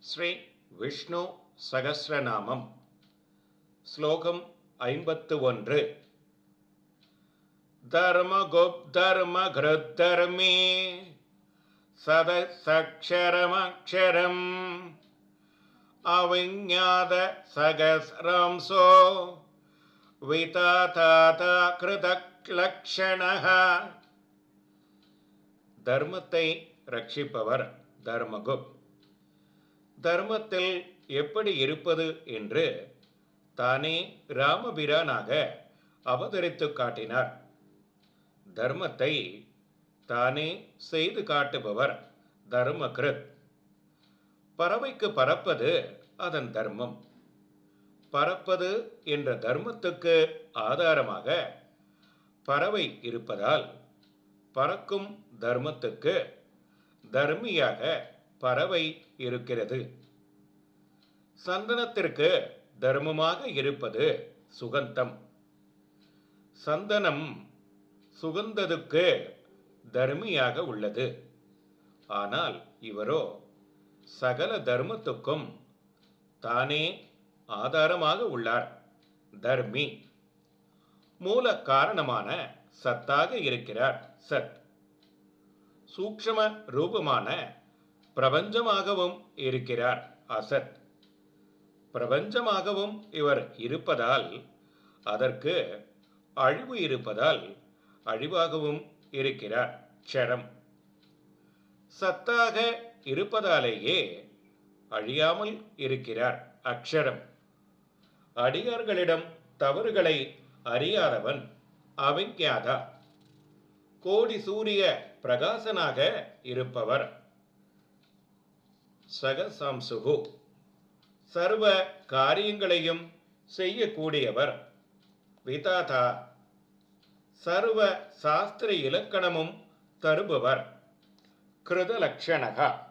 ஸ்ரீ விஷ்ணு சகஸ்ரநாமம் ஸ்லோகம் 51. தர்மகுப்தர்மக்ருத்தர்மே சதசக்ஷரமக்ஷரம் அவிஞாத சகஸ்ராம்சோ விதாதாதா கிருதக்லக்ஷணஹ. தர்மத்தை ரட்சிப்பவர் தர்மகுப். தர்மத்தில் எப்படி இருப்பது என்று தானே ராமபிரானாக அவதரித்து காட்டினார். தர்மத்தை தானே செய்து காட்டுபவர் தர்மகிருத். பறவைக்கு பறப்பது அதன் தர்மம். பறப்பது என்ற தர்மத்துக்கு ஆதாரமாக பறவை இருப்பதால் பறக்கும் தர்மத்துக்கு தர்மியாக பறவை இருக்கிறது. சந்தனத்திற்கு தர்மமாக இருப்பது சுகந்தம். சந்தனம் சுகந்ததுக்கு தர்மியாக உள்ளது. ஆனால் இவரோ சகல தர்மத்துக்கும் தானே ஆதாரமாக உள்ளார், தர்மி. மூல காரணமான சத்தாக இருக்கிறார், சத். சூக்ஷ்ம ரூபமான பிரபஞ்சமாகவும் இருக்கிறார், அசத். பிரபஞ்சமாகவும் இவர் இருப்பதால் அதற்கு அழிவு இருப்பதால் அழிவாகவும் இருக்கிறார், க்ஷரம். சத்தாக இருப்பதாலேயே அழியாமல் இருக்கிறார், அக்ஷரம். அடியார்களிடம் தவறுகளை அறியாதவன் அவிஞாதா. கோடி சூரிய பிரகாசனாக இருப்பவர் சகசாம்சுகு. சர்வ காரியங்களையும் செய்யக்கூடியவர் விதாதா. சர்வ சாஸ்திர இலக்கணமும் தருபவர் கிருதலக்ஷணகா.